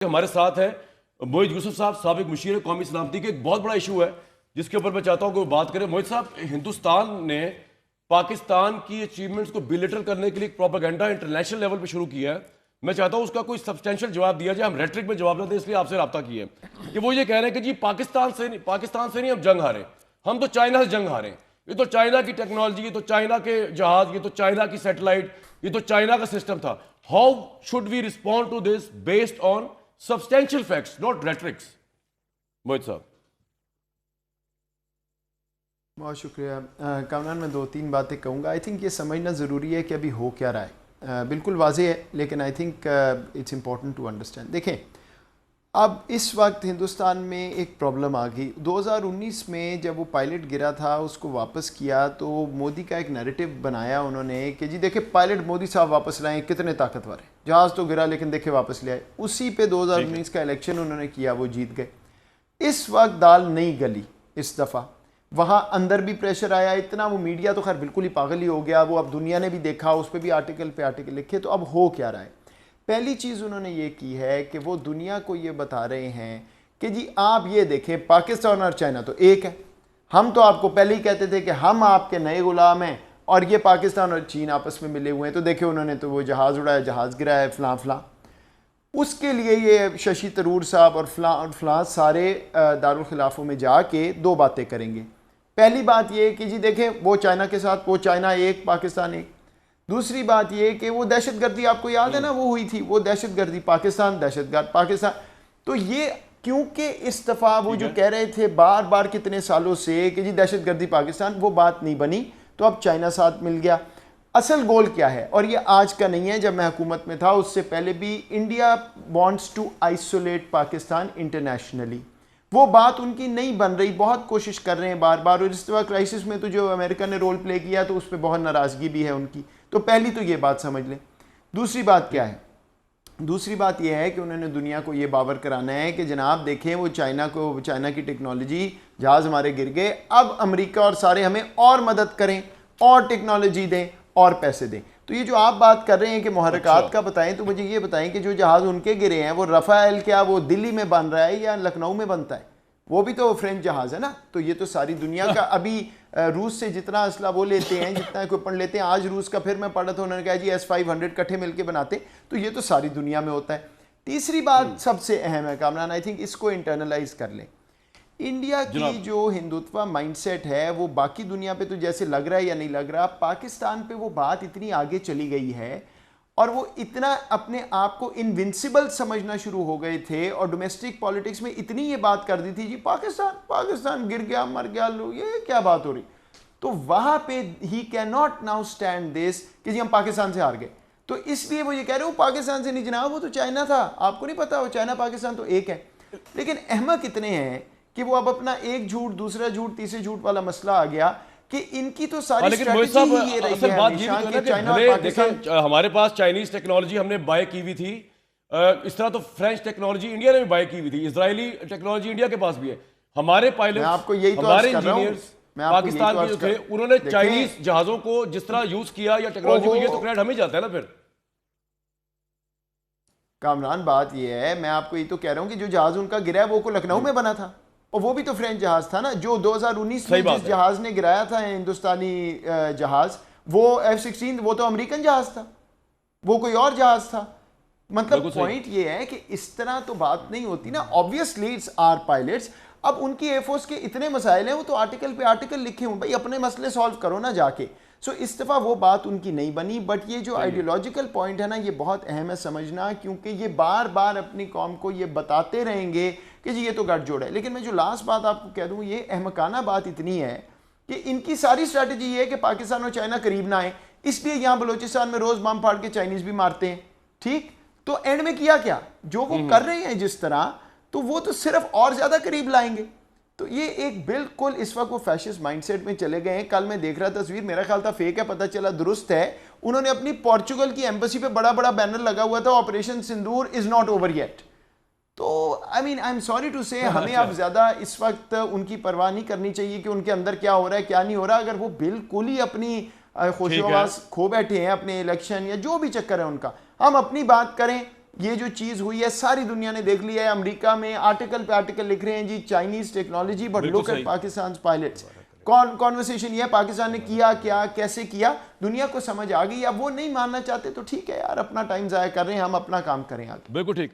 हमारे साथ है मोहित यूसुफ साहब, साबिक मुशीर कौमी सलामती के। एक बहुत बड़ा इशू है जिसके ऊपर मैं चाहता हूं कि बात करें। मोहित साहब, हिंदुस्तान ने पाकिस्तान की अचीवमेंट्स को बिलिटल करने के लिए एक प्रोपेगेंडा इंटरनेशनल लेवल पे शुरू किया है। मैं चाहता हूं उसका कोई सब्सटेंशियल जवाब दिया जाए। हम रेटरिक में जवाब ना दें, इसलिए आपसे रब्ता किया है कि वो ये कह रहे हैं कि जी पाकिस्तान से नहीं हम जंग हारे, हम तो चाइना से जंग हारे। ये तो चाइना की टेक्नोलॉजी, ये तो चाइना के जहाज, ये तो चाइना की सैटेलाइट, ये तो चाइना का सिस्टम था। How should we respond to this based on substantial facts, not rhetorics? Mohit साहब। बहुत शुक्रिया कामरान। मैं दो तीन बातें कहूँगा। आई थिंक ये समझना ज़रूरी है कि अभी हो क्या रहा है। बिल्कुल वाज़ेह है, लेकिन I think it's important to understand. देखें, अब इस वक्त हिंदुस्तान में एक प्रॉब्लम आ गई। 2019 में जब वो पायलट गिरा था, उसको वापस किया तो मोदी का एक नैरेटिव बनाया उन्होंने कि जी देखे पायलट मोदी साहब वापस लाएं, कितने ताकतवर है, जहाज़ तो गिरा लेकिन देखे वापस ले आए। उसी पे 2019 का इलेक्शन उन्होंने किया, वो जीत गए। इस वक्त दाल नहीं गली इस दफ़ा। वहाँ अंदर भी प्रेशर आया इतना, वो मीडिया तो खैर बिल्कुल ही पागल ही हो गया। वो अब दुनिया ने भी देखा, उस पर भी आर्टिकल पे आर्टिकल लिखे। तो अब हो क्या रहा है? पहली चीज़ उन्होंने ये की है कि वो दुनिया को ये बता रहे हैं कि जी आप ये देखें, पाकिस्तान और चाइना तो एक है। हम तो आपको पहले ही कहते थे कि हम आपके नए गुलाम हैं, और ये पाकिस्तान और चीन आपस में मिले हुए हैं। तो देखे उन्होंने तो वो जहाज़ उड़ाया, जहाज़ गिराया, फलां फलां। उसके लिए ये शशि थरूर साहब और फलां सारे दारुल खिलाफों में जाके दो बातें करेंगे। पहली बात ये कि जी देखें वो चाइना के साथ, वो चाइना एक, पाकिस्तान एक। दूसरी बात ये कि वो दहशतगर्दी, आपको याद है ना, वो हुई थी वो दहशतगर्दी, पाकिस्तान दहशतगर्द पाकिस्तान। तो ये क्योंकि इस दफ़ा वो जो कह रहे थे बार बार कितने सालों से कि जी दहशतगर्दी पाकिस्तान, वो बात नहीं बनी, तो अब चाइना साथ मिल गया। असल गोल क्या है, और ये आज का नहीं है, जब मैं हुकूमत में था उससे पहले भी, India wants to isolate Pakistan internationally. वो बात उनकी नहीं बन रही, बहुत कोशिश कर रहे हैं बार बार। और इस दफ़ा क्राइसिस में तो जो अमेरिका ने रोल प्ले किया तो उस पर बहुत नाराज़गी भी है उनकी। तो पहली तो ये बात समझ लें। दूसरी बात क्या है? दूसरी बात यह है कि उन्होंने दुनिया को ये बावर कराना है कि जनाब देखें वो चाइना की टेक्नोलॉजी, जहाज़ हमारे गिर गए, अब अमेरिका और सारे हमें और मदद करें, और टेक्नोलॉजी दें, और पैसे दें। तो ये जो आप बात कर रहे हैं कि मुहर्रिकात का बताएं, तो मुझे ये बताएं कि जो जहाज़ उनके गिरे हैं वो रफ़ाएल क्या वो दिल्ली में बन रहा है या लखनऊ में बनता है? वो भी तो फ्रेंच जहाज़ है ना। तो ये तो सारी दुनिया का, अभी रूस से जितना असला वो लेते हैं, जितना इक्विपमेंट लेते हैं, आज रूस का फिर मैं पढ़ा था, उन्होंने कहा जी S-500 इकट्ठे मिलकर बनाते। तो ये तो सारी दुनिया में होता है। तीसरी बात सबसे अहम है कामरान, आई थिंक इसको इंटरनलाइज कर लें। इंडिया की जो हिंदुत्व माइंडसेट है वो बाकी दुनिया पे तो जैसे लग रहा है या नहीं लग रहा, पाकिस्तान पे वो बात इतनी आगे चली गई है और वो इतना अपने आप को इनविंसिबल समझना शुरू हो गए थे, और डोमेस्टिक पॉलिटिक्स में इतनी ये बात कर दी थी जी पाकिस्तान गिर गया, मर गया, लो ये क्या बात हो रही। तो वहां पे he can not now stand this कि जी हम पाकिस्तान से हार गए। तो इसलिए वो ये कह रहे हो पाकिस्तान से नहीं जनाब, वो तो चाइना था, आपको नहीं पता, वो चाइना पाकिस्तान तो एक है। लेकिन अहमक इतने हैं कि वो अब अपना एक झूठ, दूसरा झूठ, तीसरे झूट वाला मसला आ गया कि इनकी तो सारी स्ट्रेटजी ही ये रही है हमेशा कि चाइना और पाकिस्तान। हमारे पास चाइनीज टेक्नोलॉजी हमने बाय की हुई थी, इस तरह तो फ्रेंच टेक्नोलॉजी इंडिया ने भी बाय की हुई थी, इजरायली टेक्नोलॉजी इंडिया के पास भी है। हमारे पायलट, आपको यही तो हमारे इंजीनियर्स पाकिस्तान के जो थे, उन्होंने चाइनीज जहाजों को जिस तरह यूज किया या टेक्नोलॉजी को, ये तो क्रेडिट हमें जाता है ना। फिर कामरान बात ये है, मैं आपको ये तो कह रहा हूँ कि जो जहाज उनका गिरा है वो लखनऊ में बना था, और वो भी तो फ्रेंच जहाज था ना। जो 2019 में जिस जहाज ने गिराया था हिंदुस्तानी जहाज, वो F-16, वो तो अमेरिकन जहाज था, वो कोई और जहाज था। मतलब पॉइंट ये है कि इस तरह तो बात नहीं होती ना। Obviously it's our pilots. अब उनकी एयरफोर्स के इतने मसाइल हैं, वो तो आर्टिकल पे आर्टिकल लिखे हुए, भाई अपने मसले सॉल्व करो ना जाके। सो इस दफ़ा वो बात उनकी नहीं बनी। बट ये जो आइडियोलॉजिकल पॉइंट है ना, ये बहुत अहम है समझना, क्योंकि ये बार बार अपनी कौम को ये बताते रहेंगे कि जी ये तो गठजोड़ है। लेकिन मैं जो लास्ट बात आपको कह दूँ, ये अहमकाना बात इतनी है कि इनकी सारी स्ट्रैटेजी ये है कि पाकिस्तान और चाइना करीब ना आए, इसलिए यहाँ बलोचिस्तान में रोज़ बम फाड़ के चाइनीज़ भी मारते हैं। ठीक, तो एंड में किया क्या, जो वो कर रहे हैं जिस तरह, तो वो तो सिर्फ और ज़्यादा करीब लाएंगे। तो ये एक बिल्कुल इस वक्त वो फैशिस्ट माइंडसेट में चले गए हैं। कल मैं देख रहा तस्वीर, मेरा ख्याल था फेक है, पता चला दुरुस्त है। उन्होंने अपनी पोर्चुगल की एम्बेसी पे बड़ा बड़ा बैनर लगा हुआ था, operation Sindoor is not over yet. तो आई एम सॉरी टू से, हमें अब ज्यादा इस वक्त उनकी परवाह नहीं करनी चाहिए कि उनके अंदर क्या हो रहा है क्या नहीं हो रहा। अगर वो बिल्कुल ही अपनी खुशोवास खो बैठे हैं अपने इलेक्शन या जो भी चक्कर है उनका, हम अपनी बात करें, ये जो चीज़ हुई है सारी दुनिया ने देख लिया है। अमेरिका में आर्टिकल पे आर्टिकल लिख रहे हैं जी, चाइनीज टेक्नोलॉजी बट बिल्कुल लुक एट सही। पाकिस्तान पायलट्स। कॉन्वर्सेशन ये है, पाकिस्तान ने किया क्या, कैसे किया, दुनिया को समझ आ गई। अब वो नहीं मानना चाहते तो ठीक है यार, अपना टाइम ज़ाया कर रहे हैं, हम अपना काम करें आगे। बिल्कुल ठीक।